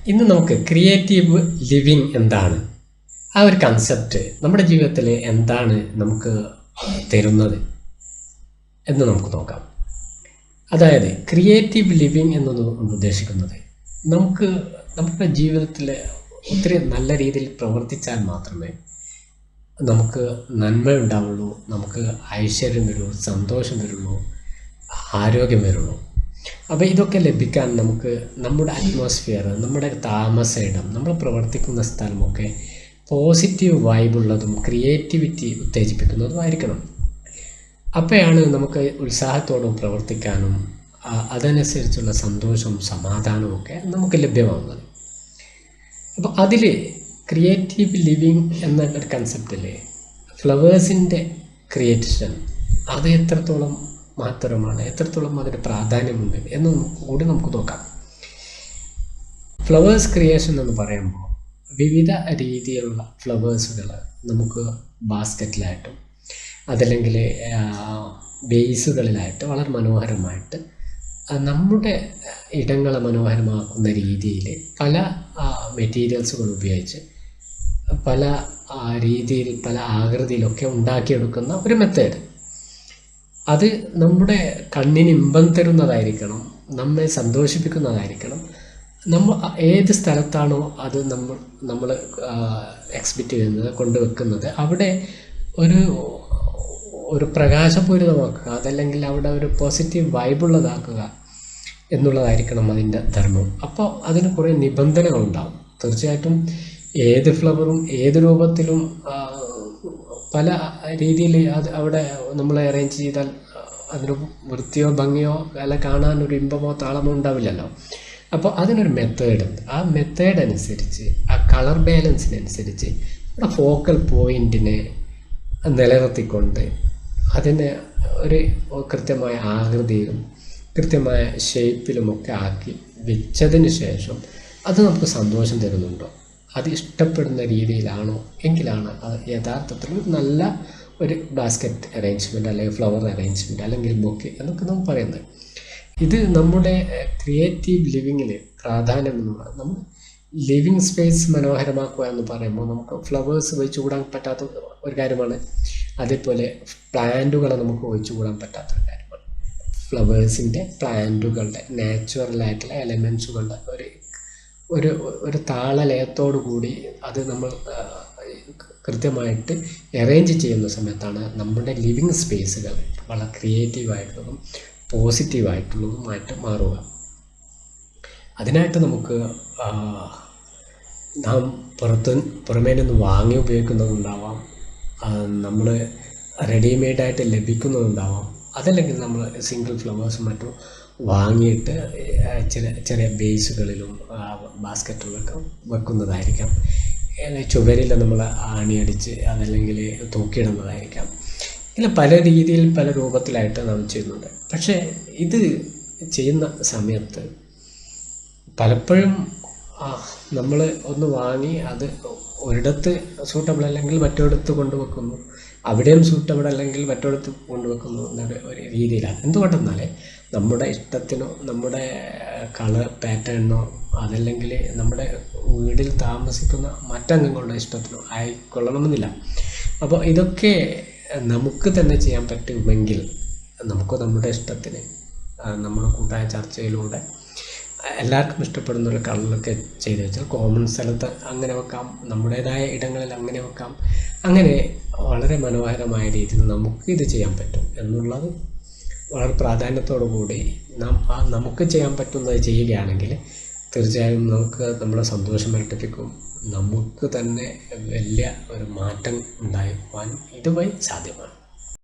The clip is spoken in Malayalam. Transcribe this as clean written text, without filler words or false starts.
ഇന്ന് നമുക്ക് ക്രിയേറ്റീവ് ലിവിങ് എന്താണ്, ആ ഒരു കൺസെപ്റ്റ് നമ്മുടെ ജീവിതത്തിൽ എന്താണ് നമുക്ക് തരുന്നത് എന്ന് നമുക്ക് നോക്കാം. അതായത് ക്രിയേറ്റീവ് ലിവിങ് എന്നത് ഉദ്ദേശിക്കുന്നത് നമ്മുടെ ജീവിതത്തിൽ ഒത്തിരി നല്ല രീതിയിൽ പ്രവർത്തിച്ചാൽ മാത്രമേ നമുക്ക് നന്മ ഉണ്ടാവുള്ളൂ, നമുക്ക് ഐശ്വര്യം വരുള്ളൂ, സന്തോഷം വരുള്ളൂ, ആരോഗ്യം വരുള്ളൂ. അപ്പോൾ ഇതൊക്കെ ലഭിക്കാൻ നമുക്ക് നമ്മുടെ അറ്റ്മോസ്ഫിയർ, നമ്മുടെ താമസ ഇടം, നമ്മൾ പ്രവർത്തിക്കുന്ന സ്ഥലമൊക്കെ പോസിറ്റീവ് വൈബുള്ളതും ക്രിയേറ്റിവിറ്റി ഉത്തേജിപ്പിക്കുന്നതുമായിരിക്കണം. അപ്പോഴാണ് നമുക്ക് ഉത്സാഹത്തോടും പ്രവർത്തിക്കാനും അതനുസരിച്ചുള്ള സന്തോഷവും സമാധാനവും ഒക്കെ നമുക്ക് ലഭ്യമാവുന്നത്. അപ്പോൾ അതിൽ ക്രിയേറ്റീവ് ലിവിങ് എന്ന ഒരു കൺസെപ്റ്റിൽ ഫ്ലവേഴ്സിൻ്റെ ക്രിയേഷൻ അത് എത്രത്തോളം മഹത്തരമാണ്, എത്രത്തോളം അതിന് പ്രാധാന്യമുണ്ട് എന്ന് കൂടി നമുക്ക് നോക്കാം. ഫ്ലവേഴ്സ് ക്രിയേഷൻ എന്ന് പറയുമ്പോൾ വിവിധ രീതിയിലുള്ള ഫ്ലവേഴ്സുകൾ നമുക്ക് ബാസ്ക്കറ്റിലായിട്ടും അതല്ലെങ്കിൽ ബേസുകളിലായിട്ട് വളരെ മനോഹരമായിട്ട് നമ്മുടെ ഇടങ്ങളെ മനോഹരമാക്കുന്ന രീതിയിൽ പല മെറ്റീരിയൽസുകൾ ഉപയോഗിച്ച് പല രീതിയിൽ പല ആകൃതിയിലൊക്കെ ഉണ്ടാക്കിയെടുക്കുന്ന ഒരു മെത്തേഡ്. അത് നമ്മുടെ കണ്ണിന് ഇമ്പം തരുന്നതായിരിക്കണം, നമ്മെ സന്തോഷിപ്പിക്കുന്നതായിരിക്കണം. നമ്മൾ ഏത് സ്ഥലത്താണോ അത് നമ്മൾ എക്സ്പെക്റ്റ് ചെയ്യുന്നത്, കൊണ്ടുവെക്കുന്നത്, അവിടെ ഒരു പ്രകാശപൂരിതമാക്കുക, അതല്ലെങ്കിൽ അവിടെ ഒരു പോസിറ്റീവ് വൈബുള്ളതാക്കുക എന്നുള്ളതായിരിക്കണം അതിൻ്റെ ധർമ്മം. അപ്പോൾ അതിന് കുറേ നിബന്ധനകളുണ്ടാവും. തീർച്ചയായിട്ടും ഏത് ഫ്ലവറും ഏത് രൂപത്തിലും പല രീതിയിൽ അത് അവിടെ നമ്മൾ അറേഞ്ച് ചെയ്താൽ അതിന് വൃത്തിയോ ഭംഗിയോ അല്ല കാണാനൊരു ഇമ്പമോ താളമോ ഉണ്ടാവില്ലല്ലോ. അപ്പോൾ അതിനൊരു മെത്തേഡുണ്ട്. ആ മെത്തേഡ് അനുസരിച്ച്, ആ കളർ ബാലൻസിനനുസരിച്ച് നമ്മുടെ ഫോക്കൽ പോയിൻറ്റിനെ നിലനിർത്തിക്കൊണ്ട് അതിനെ ഒരു കൃത്യമായ ആകൃതിയിലും കൃത്യമായ ഷേപ്പിലുമൊക്കെ ആക്കി വെച്ചതിന് ശേഷം അത് നമുക്ക് സന്തോഷം തരുന്നുണ്ടോ, അത് ഇഷ്ടപ്പെടുന്ന രീതിയിലാണോ എങ്കിലാണ് അത് യഥാർത്ഥത്തിൽ നല്ല ഒരു ബാസ്ക്കറ്റ് അറേഞ്ച്മെൻറ്റ് അല്ലെങ്കിൽ ഫ്ലവർ അറേഞ്ച്മെൻറ്റ് അല്ലെങ്കിൽ ബൊക്കെ എന്നൊക്കെ നമ്മൾ പറയുന്നത്. ഇത് നമ്മുടെ ക്രിയേറ്റീവ് ലിവിങ്ങിൽ പ്രാധാന്യം എന്ന് പറയുന്നത്, നമ്മൾ ലിവിങ് സ്പേസ് മനോഹരമാക്കുക എന്ന് പറയുമ്പോൾ നമുക്ക് ഫ്ലവേഴ്സ് ഒഴിച്ചുകൂടാൻ പറ്റാത്ത ഒരു കാര്യമാണ്. അതേപോലെ പ്ലാന്റുകളെ നമുക്ക് ഒഴിച്ചുകൂടാൻ പറ്റാത്ത ഒരു കാര്യമാണ്. ഫ്ലവേഴ്സിൻ്റെ പ്ലാന്റുകളുടെ നാച്ചുറലായിട്ടുള്ള എലമെൻസുകളുടെ ഒരു താളലയത്തോടു കൂടി അത് നമ്മൾ കൃത്യമായിട്ട് അറേഞ്ച് ചെയ്യുന്ന സമയത്താണ് നമ്മുടെ ലിവിങ് സ്പേസുകൾ വളരെ ക്രിയേറ്റീവായിട്ടുള്ളതും പോസിറ്റീവായിട്ടുള്ളതുമായിട്ട് മാറുക. അതിനായിട്ട് നമുക്ക് നാം പുറമേ നിന്ന് വാങ്ങി ഉപയോഗിക്കുന്നതുണ്ടാവാം, നമ്മൾ റെഡിമെയ്ഡായിട്ട് ലഭിക്കുന്നതുണ്ടാവാം, അതല്ലെങ്കിൽ നമ്മൾ സിംഗിൾ ഫ്ലവേഴ്സും മറ്റും വാങ്ങിയിട്ട് ചെറിയ ബേസുകളിലും ബാസ്ക്കറ്റുകളൊക്കെ വെക്കുന്നതായിരിക്കാം. ചുവരിൽ നമ്മൾ ആണിയടിച്ച് അതല്ലെങ്കിൽ തൂക്കിയിടുന്നതായിരിക്കാം. ഇങ്ങനെ പല രീതിയിൽ പല രൂപത്തിലായിട്ട് നാം ചെയ്യുന്നുണ്ട്. പക്ഷേ ഇത് ചെയ്യുന്ന സമയത്ത് പലപ്പോഴും നമ്മൾ ഒന്ന് വാങ്ങി അത് ഒരിടത്ത് സൂട്ടബിൾ അല്ലെങ്കിൽ മറ്റൊരിടത്ത് കൊണ്ടുവെക്കുന്നു, അവിടെയും സൂട്ടബിൾ അല്ലെങ്കിൽ മറ്റൊരിടത്ത് കൊണ്ടുവെക്കുന്നു എന്നൊരു രീതിയിലാണ്. എന്തുകൊണ്ടെന്നാൽ നമ്മുടെ ഇഷ്ടത്തിനോ നമ്മുടെ കളർ പാറ്റേണിനോ അതല്ലെങ്കിൽ നമ്മുടെ വീട്ടിൽ താമസിക്കുന്ന മറ്റംഗങ്ങളുടെ ഇഷ്ടത്തിനോ ആയിക്കൊള്ളണമെന്നില്ല. അപ്പോൾ ഇതൊക്കെ നമുക്ക് തന്നെ ചെയ്യാൻ പറ്റുമെങ്കിൽ നമുക്ക് നമ്മുടെ ഇഷ്ടത്തിന് നമ്മൾ കൂട്ടായ ചർച്ചയിലൂടെ എല്ലാവർക്കും ഇഷ്ടപ്പെടുന്ന ഒരു കളറിലൊക്കെ ചെയ്ത് വെച്ചാൽ കോമൺ സ്ഥലത്ത് അങ്ങനെ വെക്കാം, നമ്മുടേതായ ഇടങ്ങളിൽ അങ്ങനെ വെക്കാം. അങ്ങനെ വളരെ മനോഹരമായ രീതിയിൽ നമുക്ക് ഇത് ചെയ്യാൻ പറ്റും എന്നുള്ളത് വളരെ പ്രാധാന്യത്തോടു കൂടി നമുക്ക് ചെയ്യാൻ പറ്റുന്നത് ചെയ്യുകയാണെങ്കിൽ തീർച്ചയായും നമുക്ക് നമ്മുടെ സന്തോഷം ഇരട്ടിപ്പിക്കും. നമുക്ക് തന്നെ വലിയ ഒരു മാറ്റം ഉണ്ടാക്കുവാൻ ഇതുവഴി സാധ്യമാണ്.